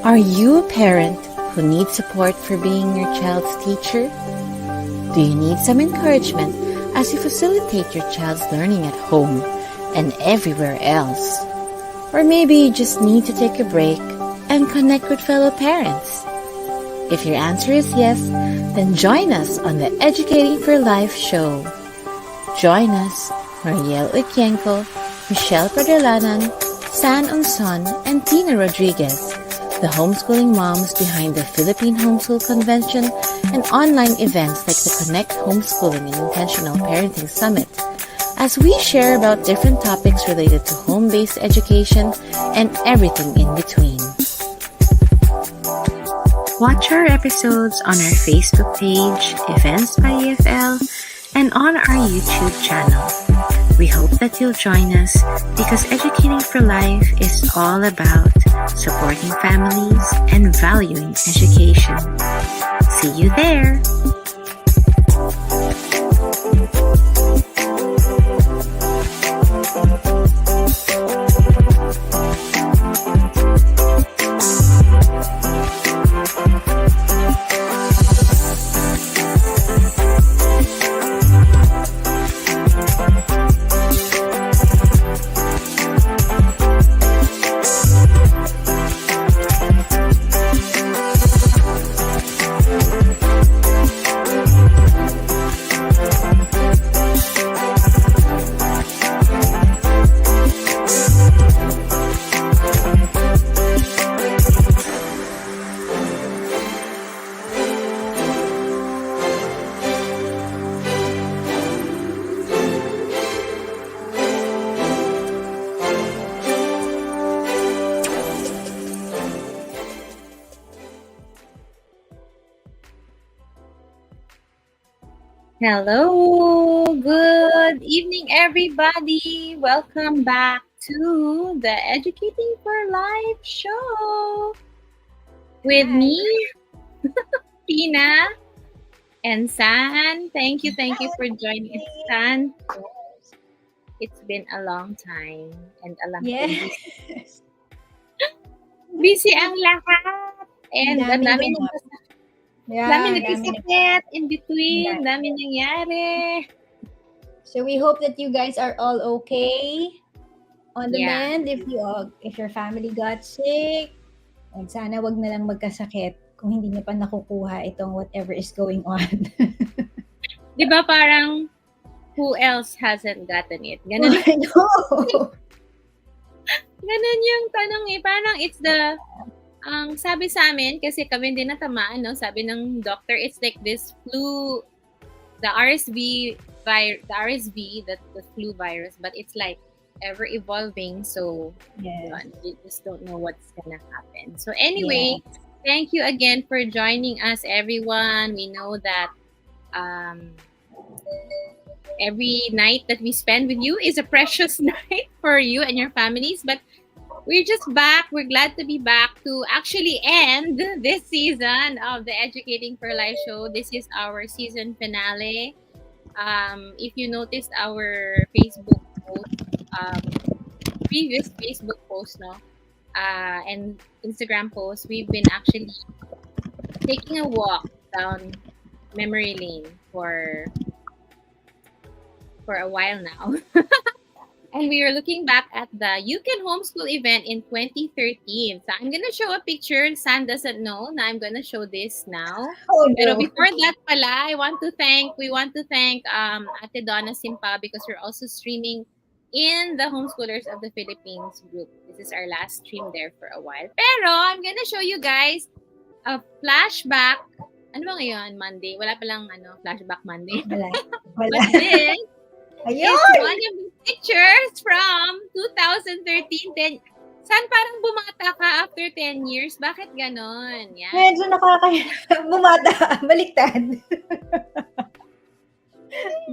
Are you a parent who needs support for being your child's teacher? Do you need some encouragement as you facilitate your child's learning at home and everywhere else? Or maybe you just need to take a break and connect with fellow parents. If your answer is yes, then join us on the Educating for Life show. Join us, Mariel Ukienko, Michelle Perdelanan, San Unson, and Tina Rodriguez, the homeschooling moms behind the Philippine Homeschool Convention and online events like the Connect Homeschooling and Intentional Parenting Summit, as we share about different topics related to home-based education and everything in between. Watch our episodes on our Facebook page, Events by EFL, and on our YouTube channel. We hope that you'll join us because Educating for Life is all about supporting families and valuing education. See you there! Hello, good evening, everybody. Welcome back to the Educating for Life show with me, Tina, and San. Thank you for joining us, San. It's been a long time and a long time. Busy ang lahat. And ang dami nagkasakit in between. Dami nangyari. So we hope that you guys are all okay on the mend. If your family got sick, and sana wag na lang magkasakit kung hindi niyo pa nakukuha itong whatever is going on. Di ba parang who else hasn't gotten it? Ganun. I know. Ganun yung tanong eh. Parang it's the sabi sa amin, kasi kami din natamaan, no? Sabi ng doctor, it's like this flu, the RSV, the flu virus, but it's like ever evolving. So, you just don't know what's gonna happen. So anyway, thank you again for joining us, everyone. We know that every night that we spend with you is a precious night for you and your families, but we're just back. We're glad to be back to actually end this season of the Educating for Life show. This is our season finale. If you noticed our Facebook post, previous Facebook post, and Instagram post, we've been actually taking a walk down memory lane for a while now. And we are looking back at the You Can Homeschool event in 2013. So I'm going to show a picture. San doesn't know na I'm going to show this now. Oh, no. Pero before that pala, we want to thank Ate Donna Simpa because we're also streaming in the Homeschoolers of the Philippines group. This is our last stream there for a while. Pero I'm going to show you guys a flashback. Ano ba ngayon? Monday? Wala palang flashback Monday. Wala. But this is one of the pictures from 2013. San parang bumata ka after 10 years? Bakit ganon? Yan. Medyo bumata. Baliktad.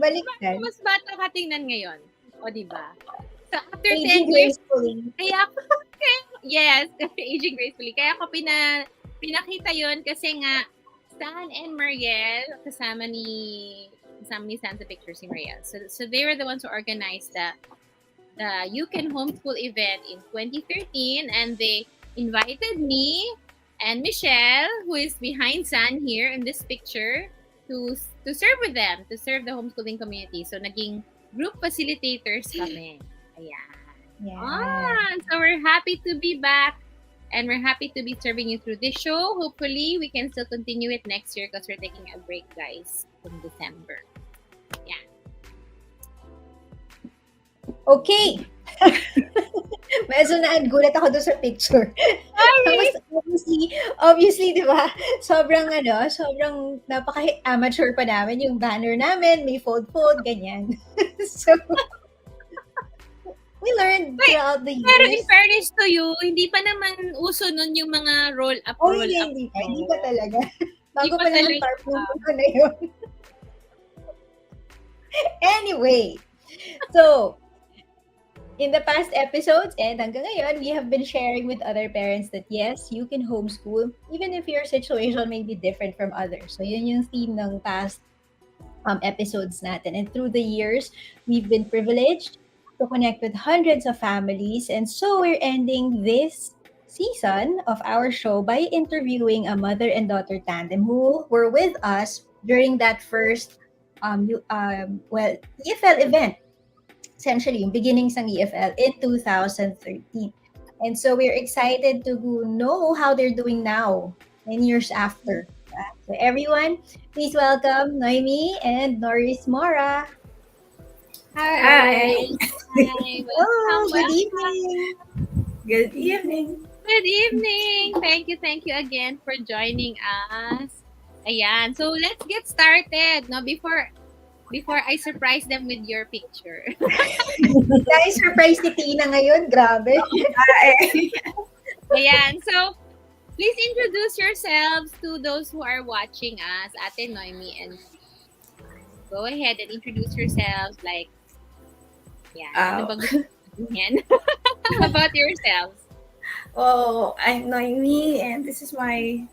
Baliktad. Mas bata ka tingnan ngayon. O, diba? So, after Aging 10 years, gracefully. aging gracefully. Kaya ako pinakita yun kasi nga, San and Mariel, kasama ni San sa picture si Mariel. So they were the ones who organized the You Can Homeschool event in 2013, and they invited me and Michelle, who is behind San here in this picture, to serve with them, to serve the homeschooling community. So naging group facilitators kami. Ayan. Yeah. So we're happy to be back and we're happy to be serving you through this show. Hopefully, we can still continue it next year because we're taking a break, guys, in December. Yeah. Okay. Medyo nagulat ako doon sa picture. Sorry! Tapos obviously, di ba, sobrang napaka-amateur pa namin yung banner namin, may fold-fold, ganyan. So, we learned throughout the Pero in years. fairness to you, hindi pa naman uso nun yung mga roll-up, Oh, roll-up. hindi pa talaga. Bago pa pa lang talaga. tarp nung na yun. Anyway, so, in the past episodes and hanggang ngayon, we have been sharing with other parents that yes, you can homeschool even if your situation may be different from others. So yun yung theme ng past episodes natin. And through the years, we've been privileged to connect with hundreds of families. And so we're ending this season of our show by interviewing a mother and daughter tandem who were with us during that first EFL event, essentially, yung beginnings ng EFL in 2013. And so we're excited to know how they're doing now, 10 years after. So everyone, please welcome Noemi and Noriz Mora. Hi. Oh, good evening. Good evening. Good evening. Thank you again for joining us. Ayan. So let's get started. No, before I surprise them with your picture. Guys, surprise si Tina ngayon. Grabe. Ayan. So please introduce yourselves to those who are watching us, Ate Noemi, and go ahead and introduce yourselves. Like, ano ba gusto niyan? About yourselves. Oh, I'm Noemi, and this is my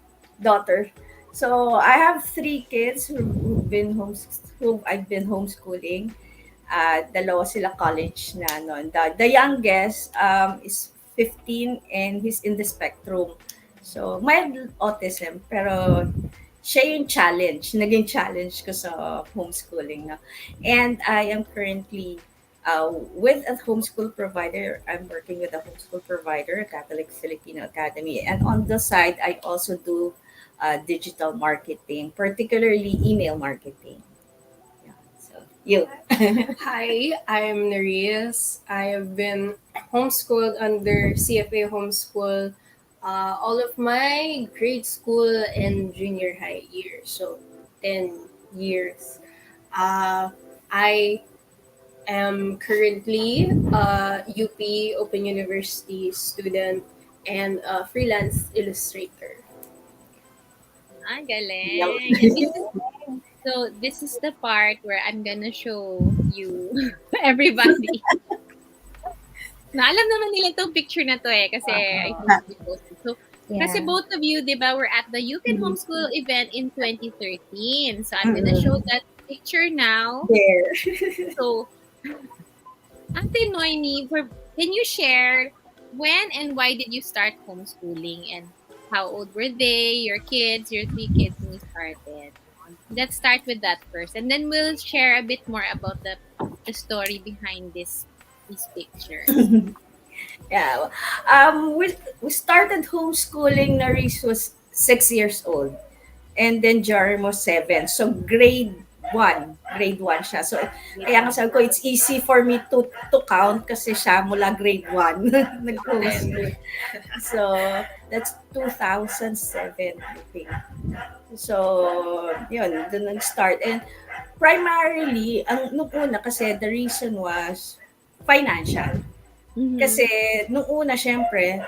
daughter. So I have 3 kids who I've been homeschooling. Dalawa sila college na noon. The youngest is 15 and he's in the spectrum. So mild autism, pero siya yung naging challenge ko sa homeschooling. No? And I am currently with a homeschool provider. I'm working with a homeschool provider, Catholic Filipino Academy. And on the side, I also do digital marketing, particularly email marketing. Yeah, so you. Hi, I'm Noriz. I have been homeschooled under CFA Homeschool all of my grade school and junior high years, so 10 years. I am currently a UP Open University student and a freelance illustrator. Galing. So this is the part where I'm gonna show you everybody. Alam naman nila itong picture na to kasi I think we posted. So, kasi both of you, di ba, were at the You Can Homeschool event in 2013. So, I'm gonna show that picture now. There. So, Ate Noemi, can you share when and why did you start homeschooling and how old were they, your 3 kids when you started? Let's start with that first, and then we'll share a bit more about the story behind this picture. Yeah. We started homeschooling. Noriz was 6 years old, and then Jerem was 7. So grade 1 siya. So kaya nga sabi ko, it's easy for me to count kasi siya mula grade 1 nag-homeschool. So that's 2007, I think. So yun, doon nag-start. And primarily, nung una kasi the reason was financial. Kasi nung una, syempre,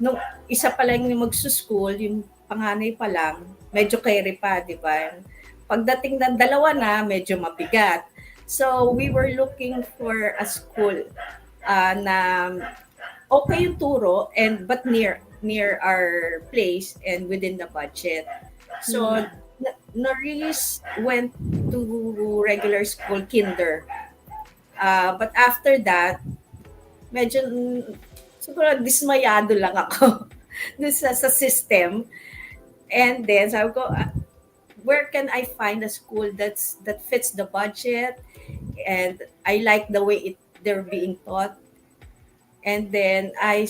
nung isa pa lang yung magsuschool, yung panganay pa lang, medyo carry pa, di ba? Pagdating ng dalawa na, medyo mabigat. So, we were looking for a school na okay yung turo, but near our place and within the budget. So, Noriz went to regular school, kinder. But after that, medyo siguro dismayado lang ako. this as a system. And then so I would go, where can I find a school that fits the budget, and I like the way they're being taught. And then I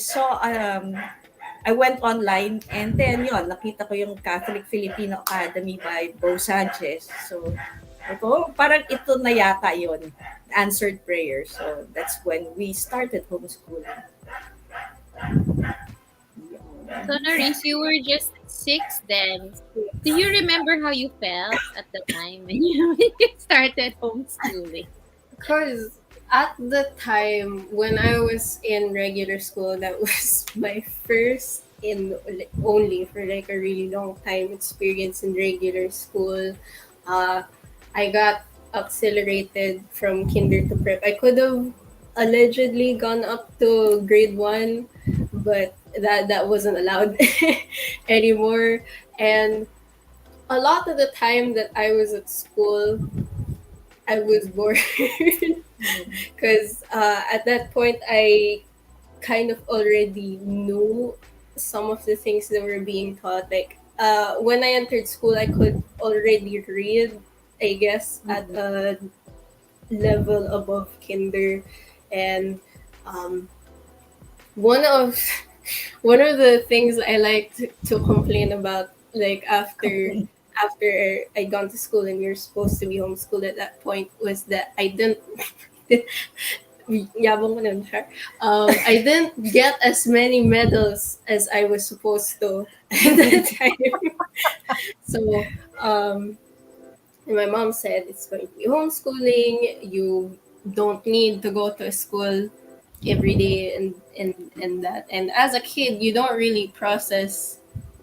went online, and then yon nakita ko yung Catholic Filipino Academy by Bo Sanchez. So ako, parang ito na yata yon, answered prayer. So that's when we started homeschooling. So, Noriz, you were just 6 then. Do you remember how you felt at the time when you started homeschooling? Because at the time when I was in regular school, that was my first and only for like a really long time experience in regular school. I got accelerated from kinder to prep. I could have allegedly gone up to grade 1, but that wasn't allowed anymore. And a lot of the time that I was at school, I was bored because at that point I kind of already knew some of the things that were being taught. Like when I entered school, I could already read, I guess, at a level above kinder. And one of one of the things I like to complain about, like after I gone to school and you're supposed to be homeschooled at that point, was that I didn't yabang ko nun, siya. I didn't get as many medals as I was supposed to at that time. So and my mom said it's going to be homeschooling. You don't need to go to a school every day and that. And as a kid, you don't really process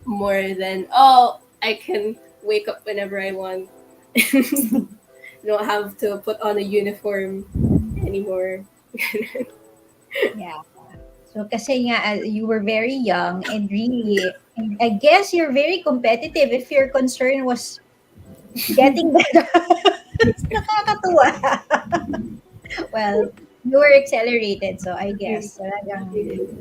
more than, oh, I can wake up whenever I want. You don't have to put on a uniform anymore. Yeah. So kasi nga, you were very young and really, I guess you're very competitive if your concern was getting better. Nakakatuwa. Well, you were accelerated, so I guess talagang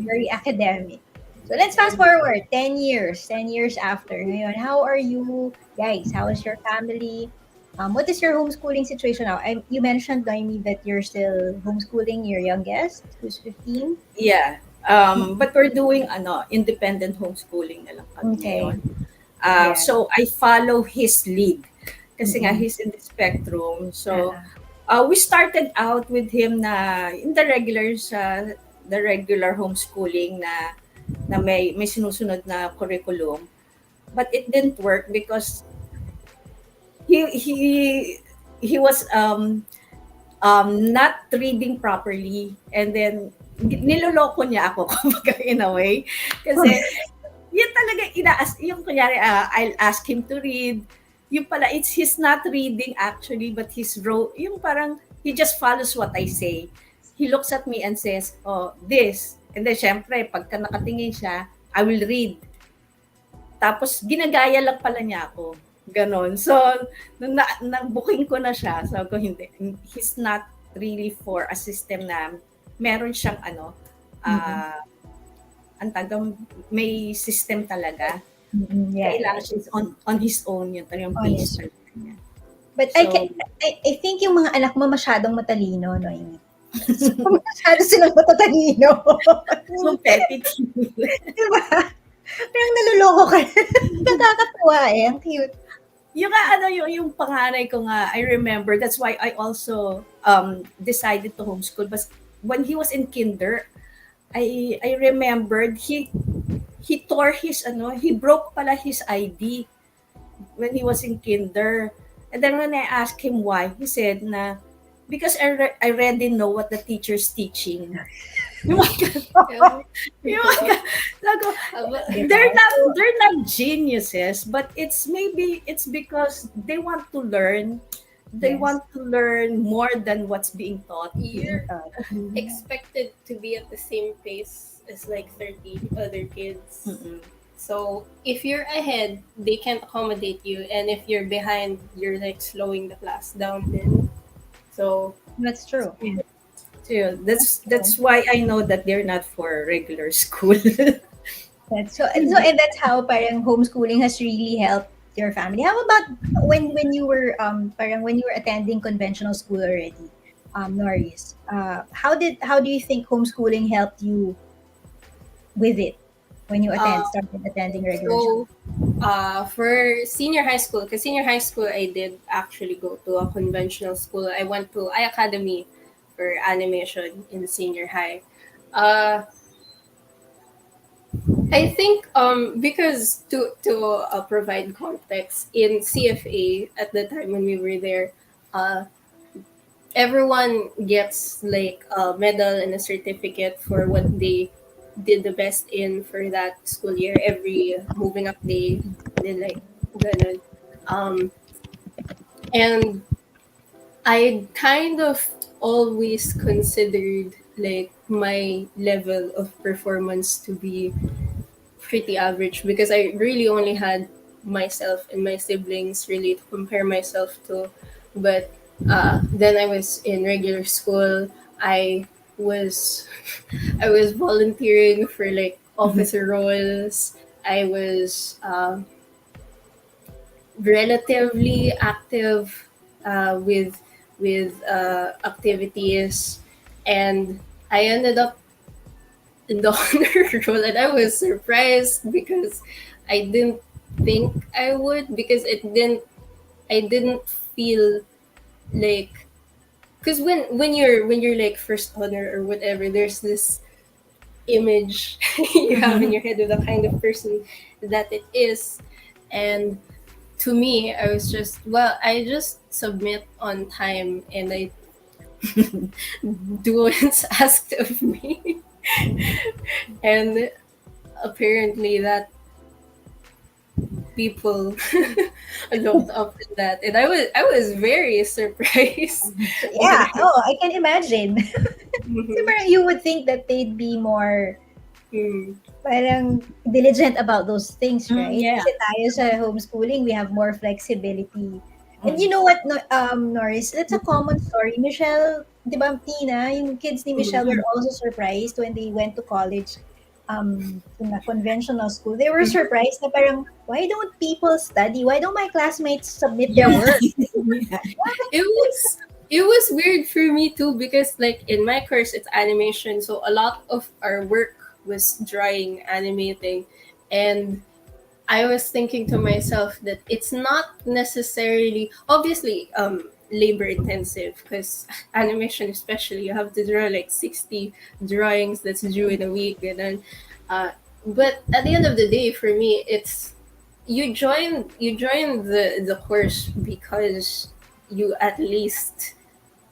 very academic. So let's fast forward 10 years, 10 years after. Ngayon, how are you guys? How is your family? What is your homeschooling situation now? You mentioned, Noemi, that you're still homeschooling your youngest, who's 15. Yeah. But we're doing independent homeschooling na lang kami Okay. ngayon. Yeah. So I follow his lead kasi nga Mhm. he's in the spectrum. So Ah. we started out with him na in the regular homeschooling na may sinusunod na curriculum, but it didn't work because he was not reading properly, and then niloloko niya ako kumbaga in a way kasi yun talaga yung kunyari I'll ask him to read, yung pala he's not reading actually, but yung parang he just follows what I say. He looks at me and says, oh, this, and then syempre pagka nakatingin siya, I will read, tapos ginagaya lang pala niya ako. Ganon. So, nung na-booking ko na siya, sabi ko, hindi. He's not really for a system na meron siyang may system talaga. Yeah. Kailangan siya on his own. Yun talaga yung On pace his talaga niya. But I think yung mga anak mo masyadong matalino, Noemi. Masyado silang matatalino. Competitive. Diba? Parang naluloko ka. Nakakatuwa eh. Ang cute. Yung yung panganay ko nga, I remember, that's why I also decided to homeschool. But when he was in kinder, I remembered he tore he broke pala his ID when he was in kinder. And then when I asked him why, he said na, because I already know what the teacher's teaching. They're not geniuses, but it's because they want to learn. They Yes. want to learn more than what's being taught. You're expected to be at the same pace as like 30 other kids. Mm-mm. So if you're ahead, they can accommodate you, and if you're behind, you're like slowing the class down then. So That's true. So that's why I know that they're not for regular school. And that's how parang homeschooling has really helped your family. How about when you were parang when you were attending conventional school already, Norris? How do you think homeschooling helped you with it when you Uh, started attending regular school? so for senior high school, because senior high school I did actually go to a conventional school. I went to I Academy for animation in senior high. Uh, I think because to provide context in CFA at the time when we were there, uh, everyone gets like a medal and a certificate for what they did the best in for that school year. Every moving up day, they like ganun. Um, and I kind of always considered like my level of performance to be pretty average because I really only had myself and my siblings really to compare myself to. But then I was in regular school. I was I was volunteering for like officer roles. I was relatively active with activities, and I ended up in the honor roll, and I was surprised because I didn't think I would because it didn't I didn't feel like because when you're like first honor or whatever, there's this image you have in your head of the kind of person that it is. And to me, I was just, well, I just submit on time and I do what's asked of me. And apparently that people looked up at that, and I was very surprised. Yeah. Oh, I can imagine. So Mhm. parang you would think that they'd be more Mm. parang diligent about those things, right? Yeah. Kasi tayo sa homeschooling, we have more flexibility. And you Mm. know what, Norris, that's a common story. Michelle, di ba, Tina, yung kids ni Michelle were Mm. also surprised when they went to college in a conventional school. They were Mhm. surprised na parang, why don't people study? Why don't my classmates submit their Yeah. work? Yeah. It was weird for me too because like in my course it's animation, so a lot of our work was drawing, animating, and I was thinking to myself that it's not necessarily obviously labor intensive because animation especially you have to draw like 60 drawings that's due in a week, and then but at the end of the day for me it's you join the course because you at least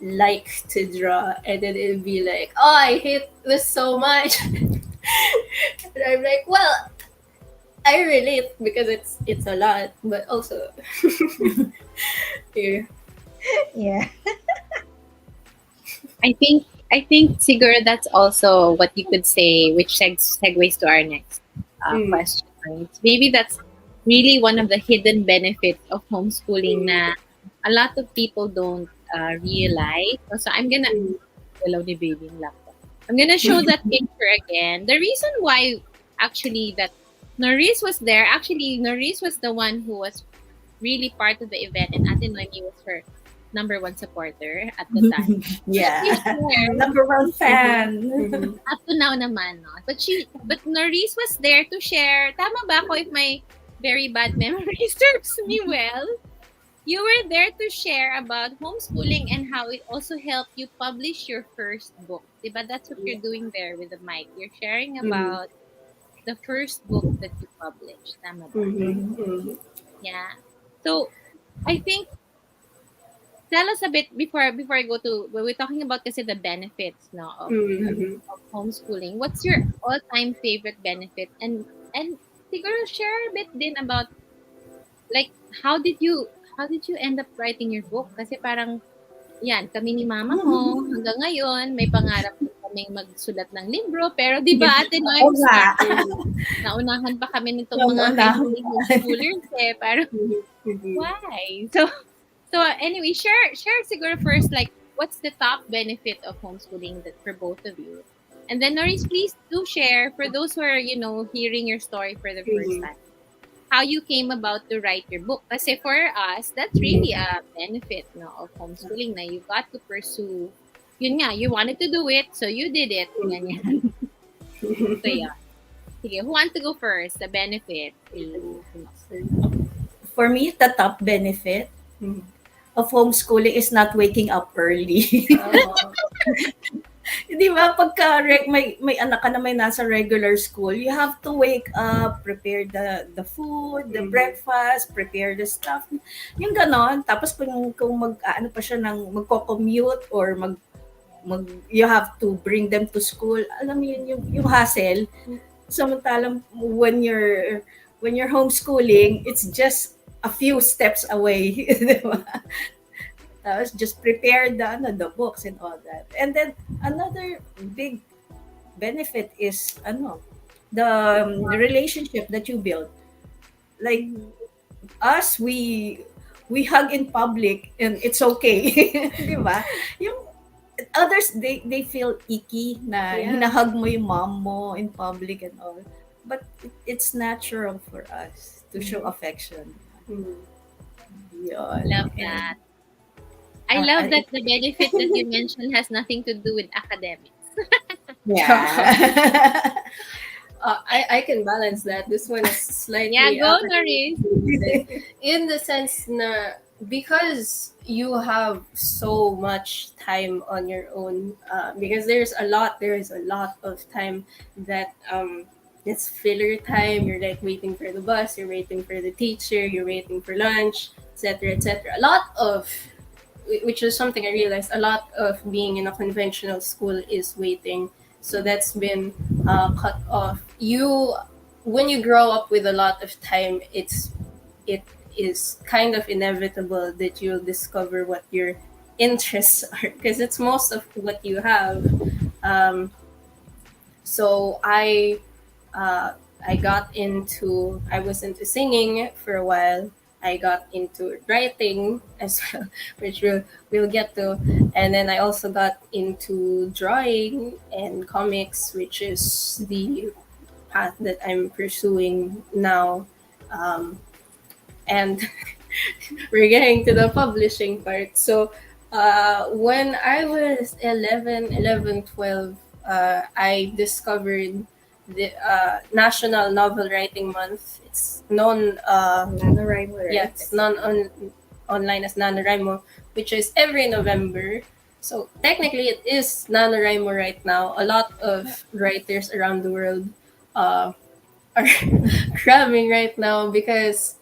like to draw, and then it'd be like, oh, I hate this so much. And I'm like, well, I relate because it's a lot, but also yeah. Yeah. I think siguro that's also what you could say, which segues to our next Mm. question. Right? Maybe that's really one of the hidden benefits of homeschooling na a lot of people don't realize. So I'm gonna Mm. hello ni baby yung laptop. I'm gonna show that picture again. The reason why actually that Noriz was there, actually Noriz was the one who was really part of the event, and Ate Noemi was her number one supporter at the time. Yeah. She shared, Number one fan. Mhm. up to now naman, no? But Noriz was there to share. Tama ba ako if my very bad memory serves me well? You were there to share about homeschooling and how it also helped you publish your first book. Diba? That's what you're doing there with the mic. You're sharing Mhm. about the first book that you published. Tama ba? Mhm. Mhm. Mhm. Yeah. So, I think tell us a bit before I go to when we're talking about kasi the benefits no Mhm. of homeschooling. What's your all-time favorite benefit and siguro share a bit din about like how did you how did you end up writing your book? Kasi parang yan, kami ni mama mo hanggang ngayon may pangarap din kaming magsulat ng libro pero 'di ba Ate Oo Noems nga. naunahan pa kami nitong mga high Nauunahan school pa. homeschoolers parang Mhm. Mhm. why? So anyway, share siguro first like what's the top benefit of homeschooling that for both of you? And then, Noriz, please do share for those who are, hearing your story for the first time, how you came about to write your book. Kasi for us, that's really a benefit, no, of homeschooling na you got to pursue. Yun nga, you wanted to do it, so you did it. Ganyan. So, yeah. Sige, who wants to go first? The benefit, please. For me, the top benefit of homeschooling is not waking up early. Di ba, pagka may anak ka na may nasa regular school, you have to wake up, prepare the food, the breakfast, prepare the stuff. Yung ganon. Tapos kung ano pa siya magko-commute or you have to bring them to school. Alam mo yun, yung hassle. Samantalang when you're homeschooling, it's just a few steps away. Di ba? Just prepare the books and all that. And then another big benefit is the relationship that you build. Like us, we hug in public and it's okay. Di ba? Yung others, they feel icky na hinahug mo yung mom mo in public and all. But it's natural for us to show affection. Yun. Love that. I love that the benefit that you mentioned has nothing to do with academics. Yeah. I can balance that. This one is slightly Go, Noriz. in the sense na because you have so much time on your own, because there is a lot of time that it's filler time. You're like waiting for the bus, you're waiting for the teacher, you're waiting for lunch, etc., etc. A lot of, which is something I realized, a lot of being in a conventional school is waiting. So that's been cut off. When you grow up with a lot of time, it is kind of inevitable that you'll discover what your interests are, because it's most of what you have. So I was into singing for a while. I got into writing as well, which we'll get to. And then I also got into drawing and comics, which is the path that I'm pursuing now. And we're getting to the publishing part. So when I was 12, I discovered the National Novel Writing Month. It's NaNoWriMo, right? Yeah, it's online as NaNoWriMo, which is every November. So technically, it is NaNoWriMo right now. A lot of writers around the world are cramming right now because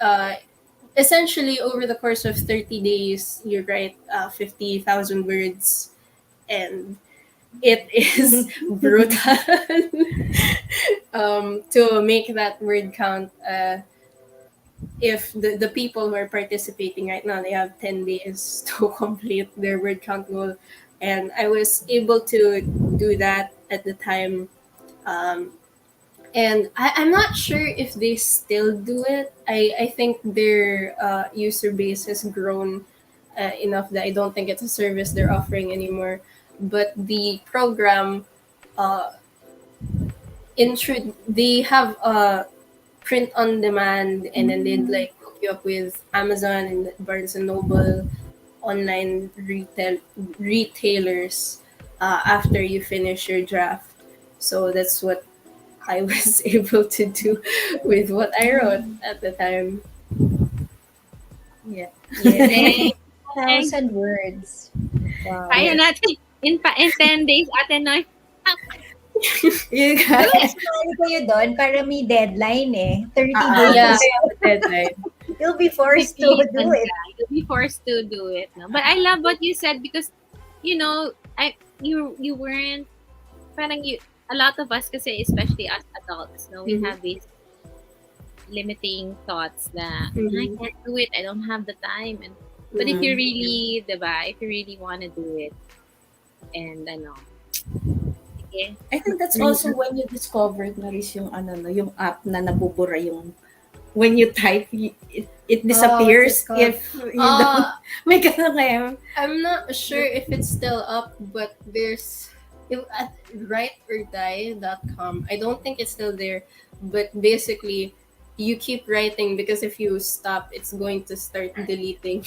essentially over the course of 30 days, you write 50,000 words, and it is brutal to make that word count. If the people who are participating right now, they have 10 days to complete their word count goal, and I was able to do that at the time. And I'm not sure if they still do it. I think their user base has grown enough that I don't think it's a service they're offering anymore. But the program, they have print on demand, and then they'd like hook you up with Amazon and Barnes and Noble, online retailers after you finish your draft. So that's what I was able to do with what I wrote at the time. Yeah. 1,000 words. Wow. Kaya natin in 10 days, Ate Noy. You guys. Sumali kayo doon para may deadline eh. 30 Yeah. days. Deadline. You'll be forced to do it. You'll be forced to do it. No? But I love what you said because, you weren't, a lot of us kasi, especially as adults, we have these limiting thoughts that I can't do it, I don't have the time. But if you really, diba, if you really want to do it, and okay. I think that's also when you discovered, Noriz, yung app na nabubura yung when you type, it disappears if you don't. May ganun ngayon. I'm not sure if it's still up, but at writeordie.com. I don't think it's still there, but basically you keep writing because if you stop, it's going to start deleting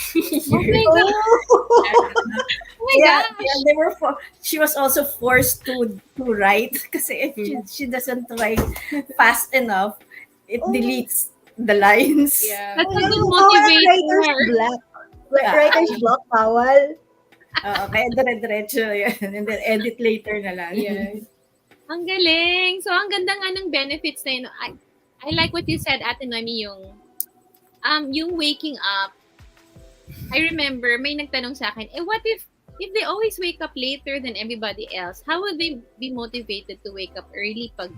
Oh your my god. Oh, Oh my Yeah, gosh. yeah, they were she was also forced to write kasi if she doesn't write fast enough, it oh. deletes the lines. yeah. That doesn't Bawal ang motivate writer's her. block. Ah, Writer's block, bawal. kaya dire-diretso yan. And then edit later na lang. Yeah. Ang galing. So, ang ganda nga ng benefits na yun. I like what you said, Ate Noemi, yung waking up. I remember, may nagtanong sa akin, what if they always wake up later than everybody else, how would they be motivated to wake up early pag,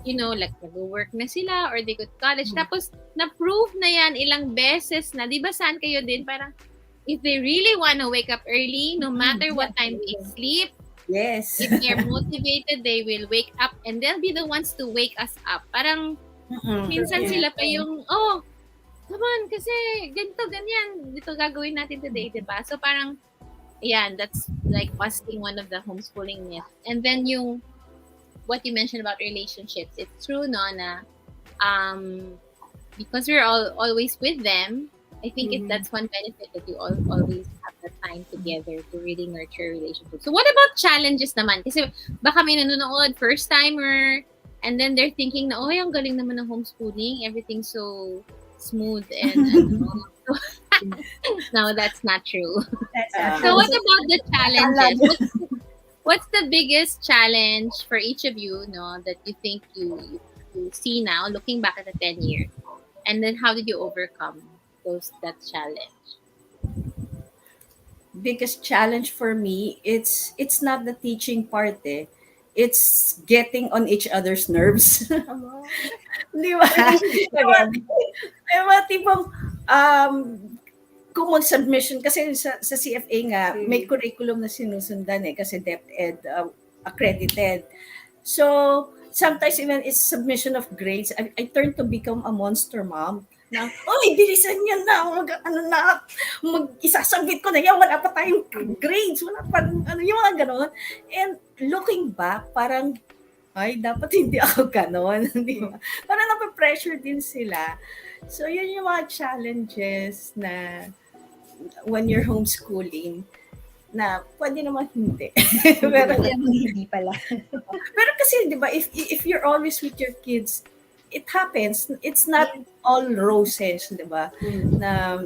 like nag-work na sila or they go to college? Tapos, na-prove na yan ilang beses na, di ba saan kayo din? Parang, if they really wanna wake up early, no matter what time they sleep, Yes. if they're motivated, they will wake up and they'll be the ones to wake us up. Parang, minsan sila pa yung, come on, kasi ganito, ganyan, dito gagawin natin today, diba? So parang, that's like busting one of the homeschooling myths. And then what you mentioned about relationships, it's true, no, na, because we're always with them, I think that's one benefit that you always have the time together to really nurture relationships. So what about challenges naman? Kasi baka may nanonood, first timer, and then they're thinking na, ang galing naman ng homeschooling, everything's so smooth and no, that's not true. So what about the challenges? What's the biggest challenge for each of you, no, that you think you see now, looking back at the 10 years? And then how did you overcome that challenge? Biggest challenge for me, it's not the teaching part it's getting on each other's nerves. Di ba? Diba, tipong, kung mag-submission, kasi sa CFA nga, may curriculum na sinusundan kasi DepEd accredited. So, sometimes even it's submission of grades, I turn to become a monster mom. Na, bilisan yan na, isasabit ko na yan, wala pa tayong grades, wala pa, yung mga ganon. And looking back, parang, dapat hindi ako ganon. Di ba? Parang napapressure din sila. So, yun yung mga challenges na when you're homeschooling, na pwede naman hindi. Pero hindi pala. Pero kasi, di ba, if you're always with your kids, it happens. It's not all roses, di ba? Na,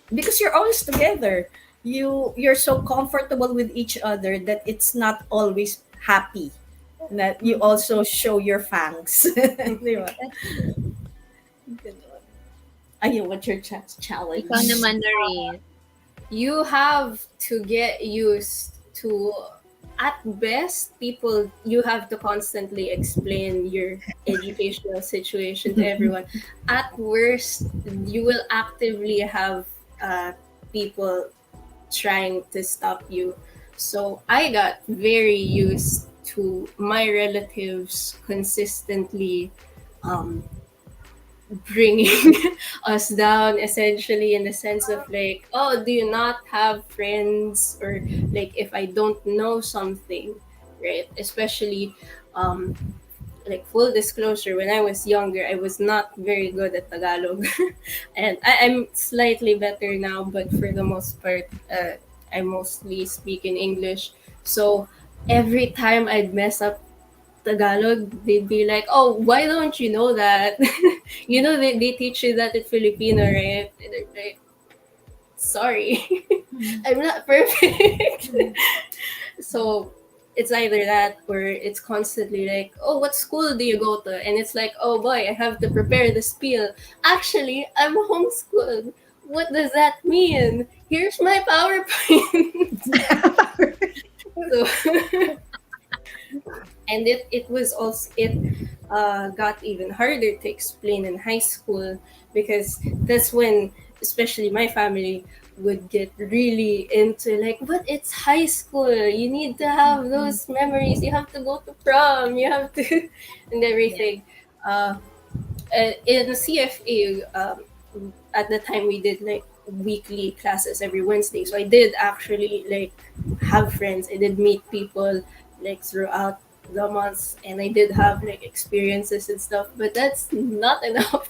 because you're always together. You're so comfortable with each other that it's not always happy. That you also show your fangs. Di ba? Ayun, what's your challenge? Ikaw naman, Noriz. You have to get used to, at best, you have to constantly explain your educational situation to everyone. At worst, you will actively have people trying to stop you. So I got very used to my relatives consistently bringing us down, essentially, in the sense of like, do you not have friends? Or like, if I don't know something, right? Especially like, full disclosure, when I was younger, I was not very good at Tagalog. And I'm slightly better now, but for the most part, I mostly speak in English. So every time I'd mess up Tagalog, they'd be like, why don't you know that? They teach you that in Filipino, right? And I'm like, sorry, I'm not perfect. So it's either that or it's constantly like, what school do you go to? And it's like, oh boy, I have to prepare the spiel. Actually, I'm homeschooled. What does that mean? Here's my PowerPoint. So, and it got even harder to explain in high school, because that's when, especially my family, would get really into like, but it's high school, you need to have those memories, you have to go to prom, you have to and everything. In CFA, at the time we did like weekly classes every Wednesday, so I did actually like have friends, I did meet people like throughout the months, and I did have like experiences and stuff, but that's not enough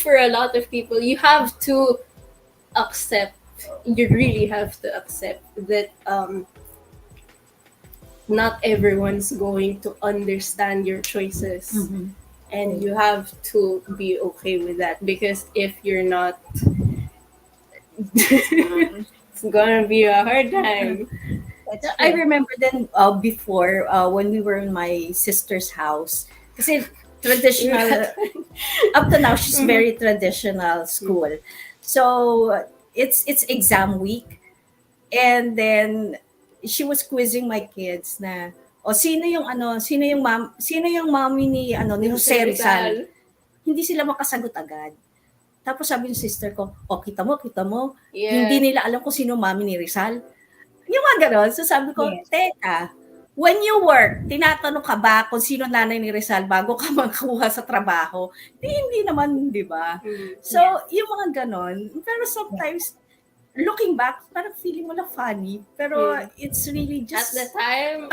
for a lot of people. You have to accept, you really have to accept that not everyone's going to understand your choices. And you have to be okay with that, because if you're not, it's gonna be a hard time. That's I true. remember then before when we were in my sister's house, kasi traditional, up to now she's very traditional school. So it's exam week, and then she was quizzing my kids na, o sino yung mommy ni ni Jose Rizal. Hindi sila makasagot agad. Tapos sabi ng sister ko, kita mo, hindi Yeah. nila alam kung sino mommy ni Rizal. Yung mga ganon. So sabi ko, Yes. teka, when you work, tinatanong ka ba kung sino nanay ni Rizal bago ka makakuha sa trabaho? Hindi naman, di ba? So, yung mga ganon. Pero sometimes, looking back, parang feeling mo na funny. Pero it's really At just, the time,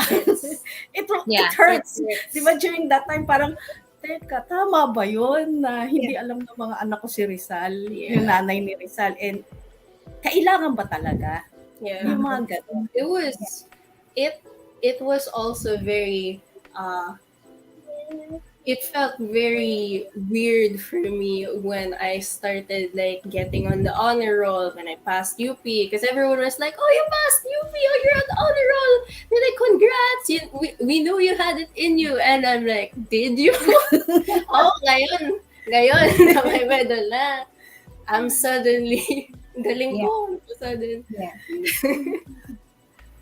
it Yeah, hurts. it's- Di ba during that time, parang, teka, tama ba yun na hindi alam ng mga anak ko si Rizal, yung nanay ni Rizal, and kailangan ba talaga? yeah. Yung mga ganon. It was it was also very it felt very weird for me when I started like getting on the honor roll, when I passed UP, because everyone was like, "Oh, you passed UP! Oh, you're on the honor roll!" They're like, "Congrats! We knew you had it in you." And I'm like, "Did you?" Oh, ngayon na may medal na. I'm suddenly galing ko. Sudden. Yeah.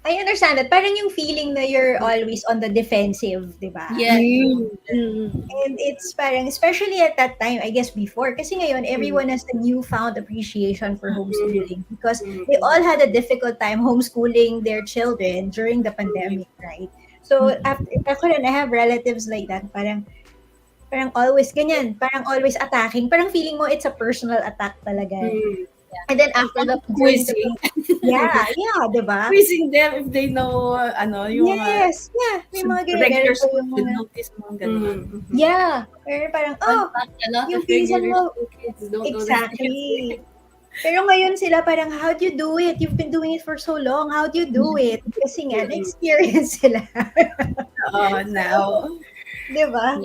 I understand that. Parang yung feeling na you're always on the defensive, di ba? Yeah. And it's parang, especially at that time, I guess before, kasi ngayon, everyone has a newfound appreciation for homeschooling because they all had a difficult time homeschooling their children during the pandemic, right? So, ako rin, I have relatives like that, parang always ganyan, parang always attacking, parang feeling mo it's a personal attack talaga. And then after the Quizzing. yeah, diba? Quizzing them if they know, yung Yes, may mga ganyan. regular Meron po school yung mga- notice, mga ganun. Yeah, pero parang, A lot yung of pinsan regular mo, school kids don't know this. exactly. Pero ngayon sila parang, how do you do it? You've been doing it for so long. How do you do it? Kasi nga, na-experience sila. Now. Di ba?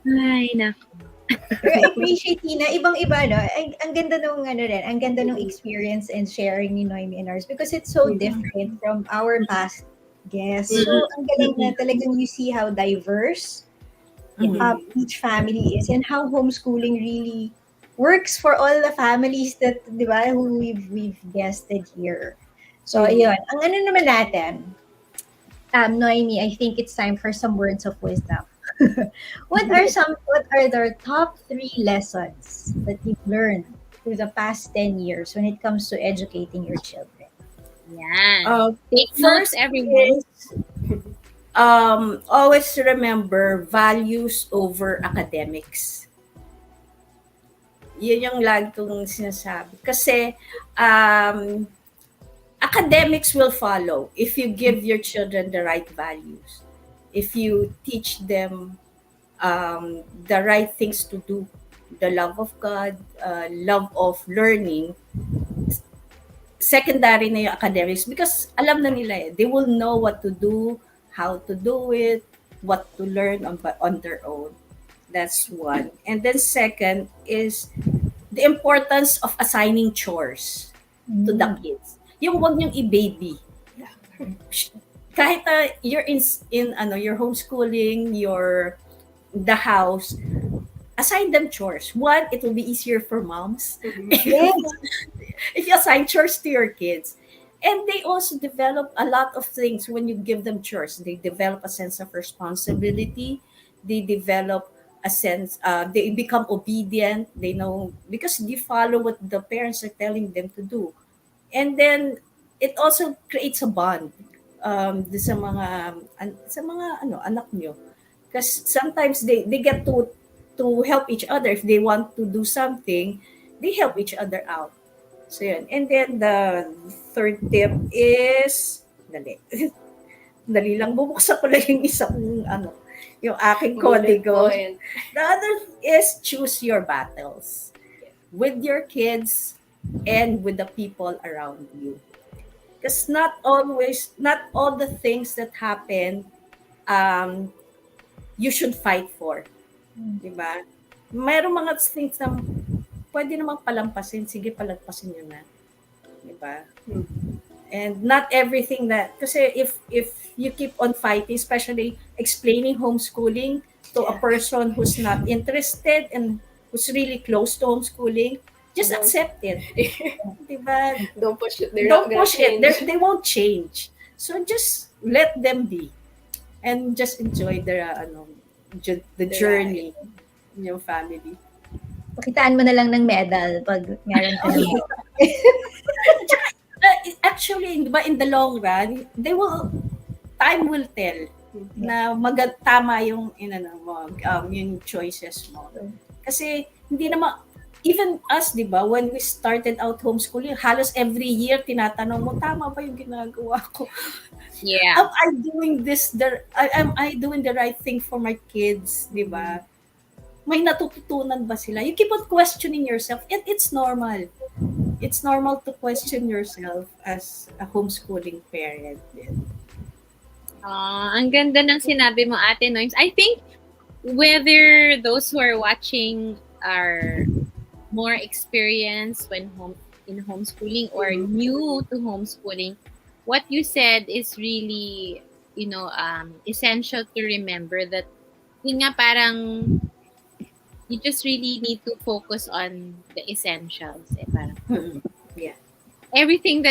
Ay, nako. Pero I appreciate, Tina, ibang-iba, no? Ang ganda nung, ang ganda nung experience and sharing ni Noemi and ours because it's so different from our past guests. So, ang galing na talagang you see how diverse each family is and how homeschooling really works for all the families that, di ba, who we've guested here. So, yun. Ang ano naman natin, Noemi, I think it's time for some words of wisdom. What are the top 3 lessons that you've learned through the past 10 years when it comes to educating your children? Yan. Take notes, everyone. Always remember values over academics. Yun yung lagi kong sinasabi. Kasi academics will follow if you give your children the right values. If you teach them the right things to do, the love of God, love of learning, secondary na yung academics because alam na nila eh. They will know what to do, how to do it, what to learn on their own. That's one. And then second is the importance of assigning chores to the kids. Yung wag niyong i-baby. Kahit you're in you're homeschooling, the house, assign them chores. One, it will be easier for moms if you assign chores to your kids. And they also develop a lot of things when you give them chores. They develop a sense of responsibility. They develop a sense, they become obedient. They know, because they follow what the parents are telling them to do. And then, it also creates a bond sa mga anak nyo. Because sometimes they get to help each other. If they want to do something, they help each other out. So yun. And then the third tip is Dali lang, bubuksan ko lang yung isa kong yung aking Bullet kodigo. point. The other is choose your battles with your kids and with the people around you. Because not all the things that happen, you should fight for. Diba? Mayroong mga things na pwede namang palampasin. Sige, palampasin nyo na. Diba? And not everything that, kasi if you keep on fighting, especially explaining homeschooling to a person who's not interested and who's really close to homeschooling, just accept it. Diba? Don't push it. They're Don't not gonna push it. change. They won't change. So just let them be and just enjoy the journey in your family. Pakitaan mo na lang ng medal pag meron ka ng Actually, diba, in the long run, time will tell na tama yung yung choices mo. Kasi hindi naman, even us, di ba, when we started out homeschooling, halos every year tinatanong mo, tama ba yung ginagawa ko? Yeah. Am I doing am I doing the right thing for my kids, di ba? May natututunan ba sila? You keep on questioning yourself. It's normal. It's normal to question yourself as a homeschooling parent. Ang ganda ng sinabi mo, Ate Noims. I think whether those who are watching are more experienced in homeschooling or new to homeschooling, what you said is really, essential to remember that yun nga parang you just really need to focus on the essentials. Parang, Yeah. everything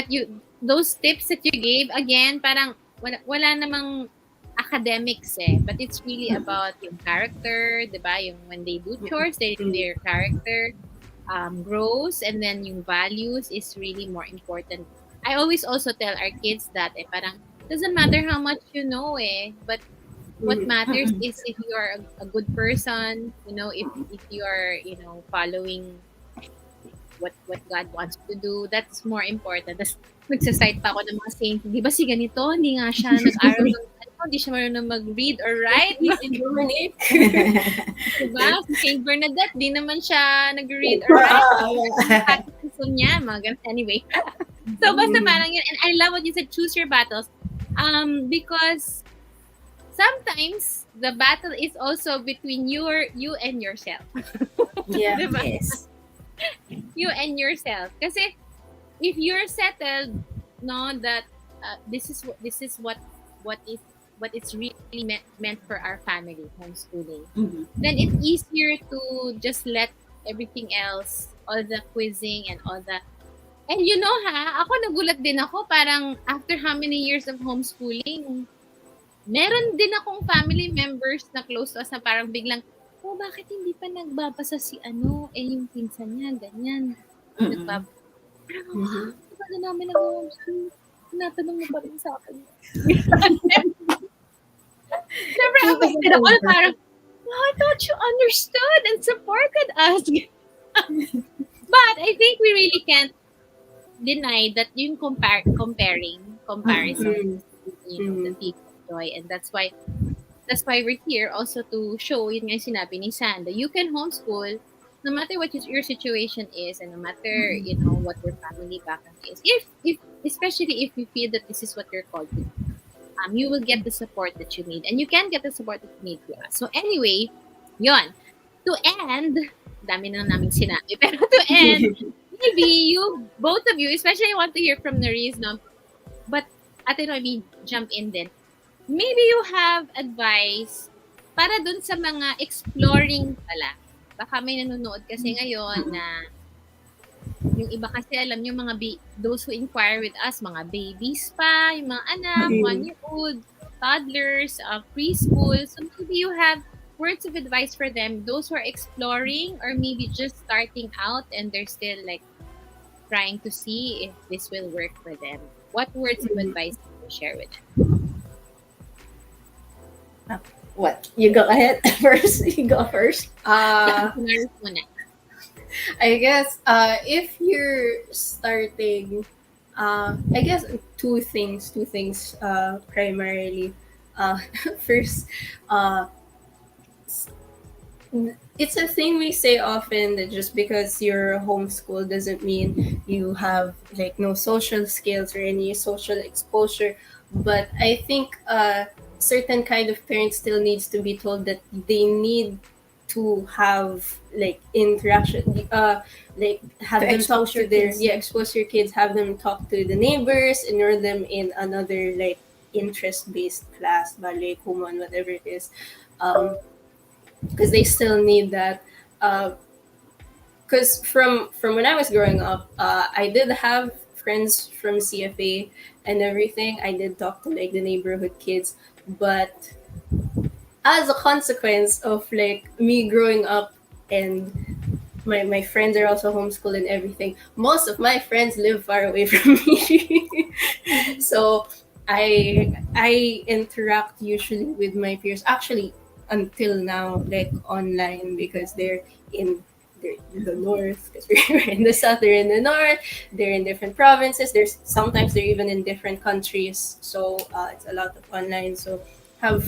those tips that you gave, again, parang wala namang academics but it's really about yung character, diba? Yung when they do chores, their character grows, and then yung values is really more important. I always also tell our kids that parang doesn't matter how much you know but what matters is if you are a good person, if you are, following what God wants you to do, that's more important. Tapos nagsasite pa ako ng mga saints, di ba si ganito, hindi nga siya nag-aral hindi siya marunong mag-read or write. Dominic. Diba? Si Saint Bernadette, di naman siya nag-read or write. Niya, mga ganun. Anyway. So, basta parang yun. And I love what you said, choose your battles. Because sometimes the battle is also between you and yourself. Yeah. Diba? Yes. You and yourself. Kasi if you're settled, that this is what is really meant for our family, homeschooling, then it's easier to just let everything else, all the quizzing and all the. And ako nagulat din ako, parang after how many years of homeschooling, meron din akong family members na close to us na parang biglang, bakit hindi pa nagbabasa si yung pinsan niya, ganyan. Nagbabasa. Diba na namin nag-homeschool? Tinatanong mo pa rin sa akin. Siyempre, ako na parang, I thought you understood and supported us. But I think we really can't deny that yung comparison, the peak of joy, and that's why we're here also to show, yun nga sinabi ni Sanda, you can homeschool no matter what your situation is, and no matter what your family background is. If especially if you feel that this is what you're called to, you will get the support that you need, and you can get the support that you need to us. So anyway, yon. To end, dami na namin sinabi, pero to end, maybe both of you, especially I want to hear from Noriz, but Ate Noemi, jump in din. Maybe you have advice para dun sa mga exploring pala. Baka may nanonood kasi ngayon na yung iba kasi alam nyo, those who inquire with us, mga babies pa, yung mga anak, 1-year-old, toddlers, preschool. So maybe you have words of advice for them, those who are exploring or maybe just starting out and they're still like trying to see if this will work for them. What words of advice can you share with them? What? You go ahead first. You go first. I guess if you're starting I guess two things primarily. First, uh, it's a thing we say often that just because you're homeschooled doesn't mean you have like no social skills or any social exposure. But I think certain kind of parents still needs to be told that they need to have like interaction, like have To them talk expose to your their kids. expose your kids, have them talk to the neighbors, enroll them in another like interest based class, ballet, kumon, whatever it is. Because they still need that. Because from when I was growing up, I did have friends from CFA and everything. I did talk to like the neighborhood kids, but as a consequence of like me growing up and my friends are also homeschooled and everything, most of my friends live far away from me. So I interact usually with my peers actually until now like online because they're in the north because we're in the south, they're in the north, they're in different provinces, there's sometimes they're even in different countries, so it's a lot of online. So have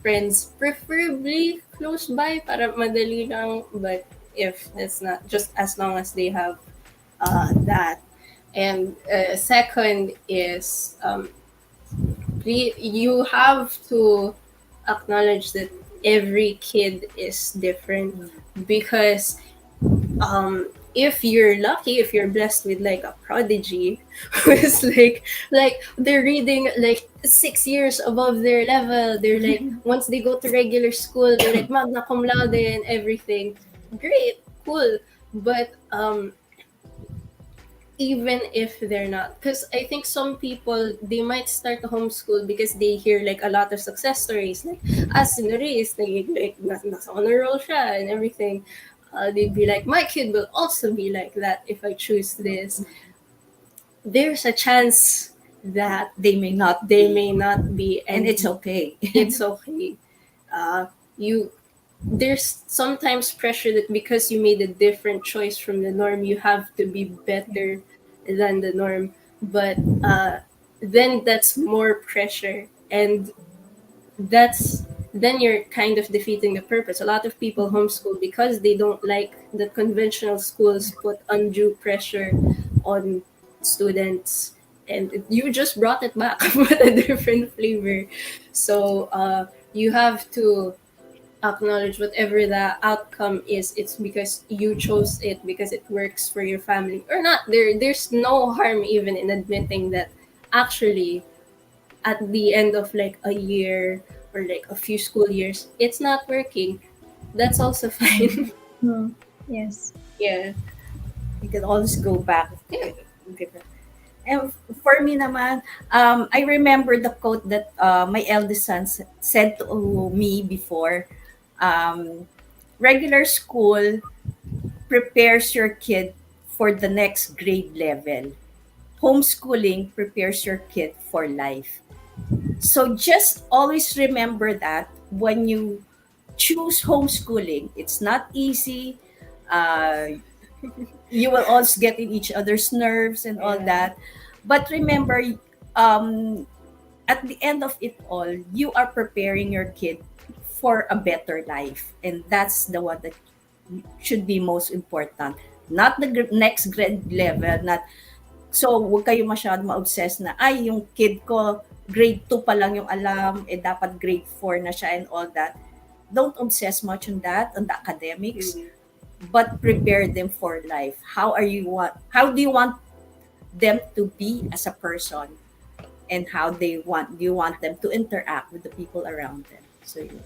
friends preferably close by para madali lang, but if that's not, just as long as they have that. And second is you have to acknowledge that every kid is different, because if you're lucky, if you're blessed with like a prodigy who's like they're reading like 6 years above their level, they're like once they go to regular school they're like magna cum laude and everything, great, cool. But even if they're not, because I think some people they might start to homeschool because they hear like a lot of success stories, like as Noriz, like nasa honor roll siya and everything. They'd be like, my kid will also be like that if I choose this. There's a chance that They may not they be. may not be, And it's okay. it's okay. You there's sometimes pressure that because you made a different choice from the norm, you have to be better than the norm. But then that's more pressure, and that's then you're kind of defeating the purpose. A lot of people homeschool because they don't like that conventional schools put undue pressure on students, and you just brought it back with a different flavor. So you have to acknowledge whatever the outcome is, it's because you chose it, because it works for your family or not. There's no harm even in admitting that actually at the end of like a year or like a few school years it's not working. That's also fine. Yes. Yeah. You can always go back. And for me naman, I remember the quote that my eldest son said to me before. Regular school prepares your kid for the next grade level. Homeschooling prepares your kid for life. So just always remember that when you choose homeschooling, it's not easy. Uh, you will always get in each other's nerves and all Yeah. that. But remember, um, at the end of it all, you are preparing your kid for a better life. And that's the one that should be most important. Not the next grade level, not so huwag kayo masyado ma-obsess na, ay, yung kid ko, grade 2 pa lang yung alam, dapat grade 4 na siya and all that. Don't obsess much on that, on the academics, but prepare them for life. How do you want them to be as a person? And how do you want them to interact with the people around them? So, yun.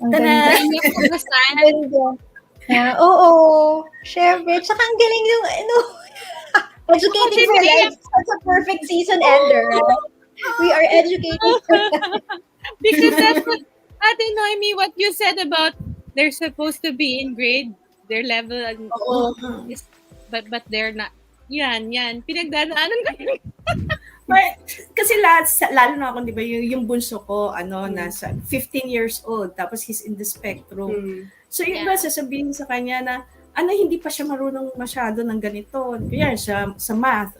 Ang Tada! ganda. Nakugusan. Ang ganda. Yeah, oo. Syempre. Tsaka ang galing yung, educating for life. That's a perfect season ender, right? We are educating for life. Because that's what Ate Noemi, what you said about they're supposed to be in grade, their level, and is, but they're not. Yan. Pinagdadaanan ko yun. But, kasi lalo na ako, di ba, yung bunso ko, nasa 15 years old, tapos he's in the spectrum. So, yung iba sasabihin sa kanya na, hindi pa siya marunong masyado ng ganito. Kaya sa math,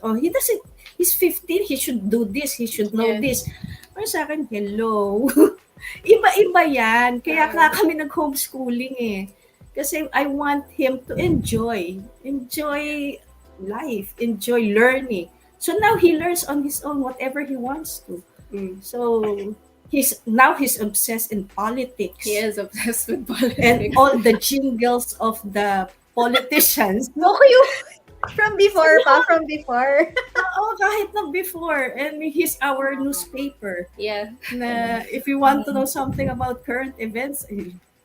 he's 15, he should do this, he should know this. Pero sa akin, hello. Iba-iba yan. Kaya kami nag-homeschooling eh. Kasi I want him to enjoy life, enjoy learning. So now he learns on his own whatever he wants to. So he's obsessed in politics. He is obsessed with politics. And all the jingles of the politicians. No, you from before. Oo, kahit na before. And he's our newspaper. Yeah. Na if you want to know something about current events,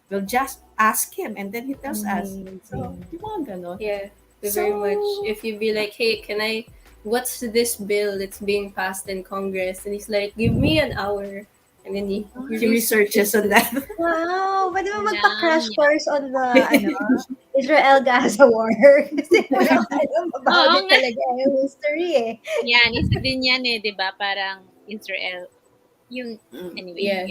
we'll just ask him and then he tells us. So, di ba ganon? Yeah, very much. If you be like, hey, what's this bill that's being passed in Congress? And he's like, give me an hour. And then he researches on that. Wow, pwede mo magpa-crash course on the Israel-Gaza war. Kasi wala alam about it talaga yung history eh. Yan, isa din yan eh, di ba? Parang Israel. Anyway. Yeah.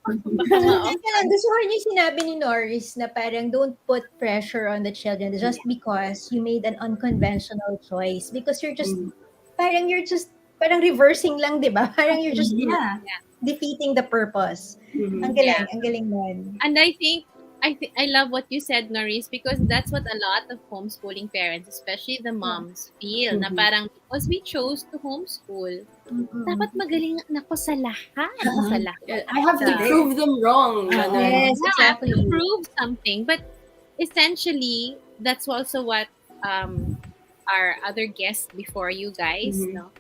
Gusto ko rin yung sinabi ni Noriz na parang don't put pressure on the children just because you made an unconventional choice. Because you're just parang reversing lang, di ba? Parang you're just defeating the purpose. Ang galing nun. And I think I love what you said, Noriz, because that's what a lot of homeschooling parents, especially the moms, feel. Na parang because we chose to homeschool, dapat magaling ako sa lahat. Sa lahat. I have to prove them wrong. Yes, I have to prove something. But essentially, that's also what our other guests before you guys, no?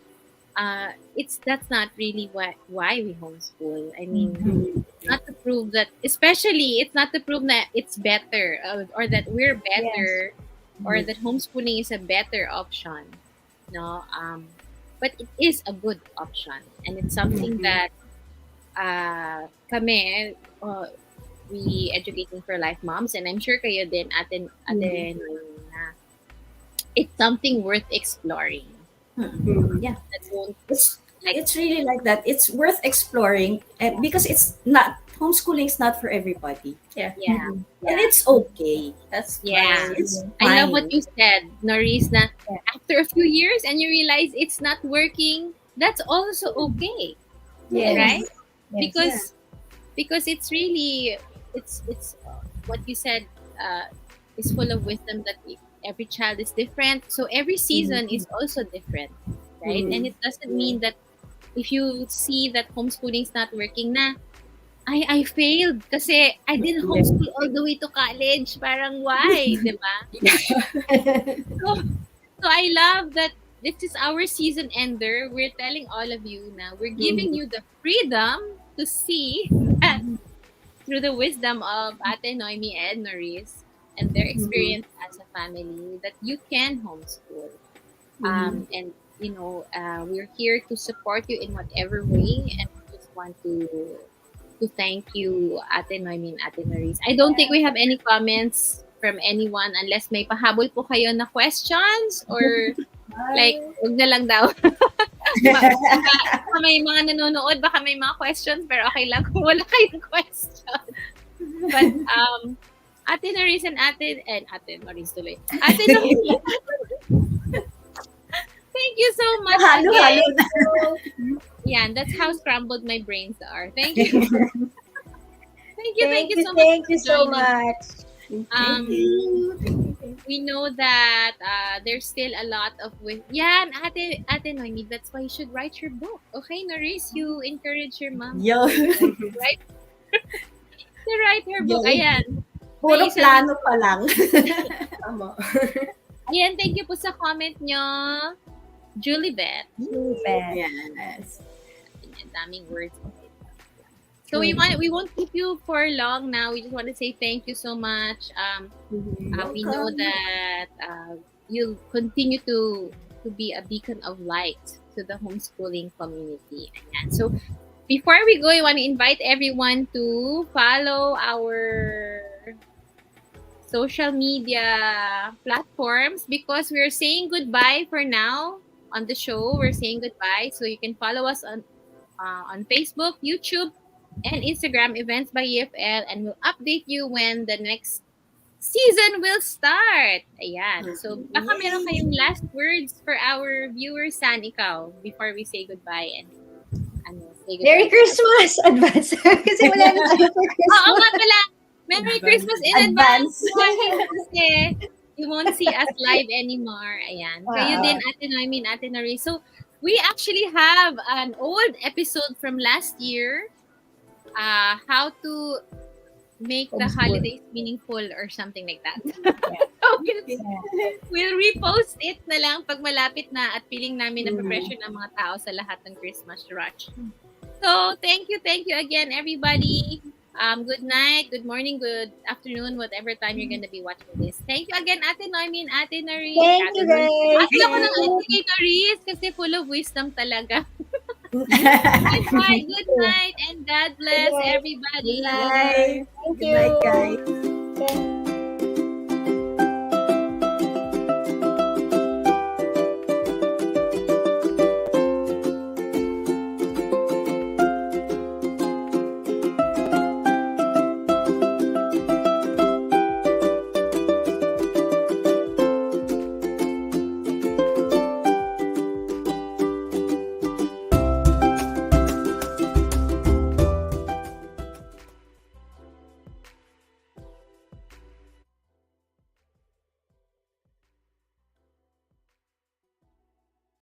That's not really why we homeschool. I mean, not to prove that, especially it's not to prove that it's better or that we're better or that homeschooling is a better option. No, but it is a good option, and it's something that kami we Educating for Life moms, and I'm sure kayo din atin na it's something worth exploring. Yeah, it's really like that. It's worth exploring, and because homeschooling is not for everybody. Yeah. And it's okay. That's fine. It's I love fine. what you said, Noriz, na after a few years and you realize it's not working, that's also okay. Yes. Right? Yes. Because it's really it's what you said is full of wisdom that every child is different. So every season is also different, right? And it doesn't mean that if you see that homeschooling is not working na, I failed kasi I didn't homeschool all the way to college. Parang why, di ba? So I love that this is our season ender. We're telling all of you now, we're giving you the freedom to see that through the wisdom of Ate Noemi and Noriz and their experience as a family, that you can homeschool. And we're here to support you in whatever way, and we just want to thank you, Ate Noemi and Ate Noriz. I don't think we have any comments from anyone unless may pahabol po kayo na questions or like, huwag na lang daw. Baka may mga nanonood, baka may mga questions, pero okay lang kung wala kayong questions. But, Ate Noriz and Ate Noriz tuloy. Ate Noemi. Thank you so much. Halo na. Yeah, that's how scrambled my brains are. Thank you. Thank you so much. Thank you so much. We know that there's still a lot of Ate Noemi, that's why you should write your book. Okay, Noriz, you encourage your mom to write her book. Ayan. Puro plano pa lang. Tama. Ayan, thank you po sa comment nyo. Julibet. Yes. Ang daming words. So we won't keep you for long now. We just want to say thank you so much. We know that you'll continue to be a beacon of light to the homeschooling community. Ayan. So before we go, I want to invite everyone to follow our social media platforms because we're saying goodbye for now on the show. We're saying goodbye, so you can follow us on Facebook, YouTube, and Instagram, Events by EFL, and we'll update you when the next season will start. Ayan. So, baka meron kayong last words for our viewers, San, ikaw, before we say goodbye and say goodbye. Merry Christmas! Advance. Kasi wala na tayo for Christmas. Oo nga pala. Merry Christmas in advance. Kasi you won't see us live anymore. Ayan. Kayo din, Ate Noemi and Ate Noriz. So, we actually have an old episode from last year. How to make the holidays meaningful or something like that. We'll repost it na lang pag malapit na at feeling namin na pressure ng mga tao sa lahat ng Christmas rush. So, thank you again, everybody. Good night, good morning, good afternoon, whatever time you're gonna be watching this. Thank you again, Ate Noemi and Ate Noriz. Thank you, guys. Ate ako ng Ate Noriz kasi full of wisdom talaga. Bye, good night, and God bless everybody. Good night. Thank Good night, you. guys. Okay.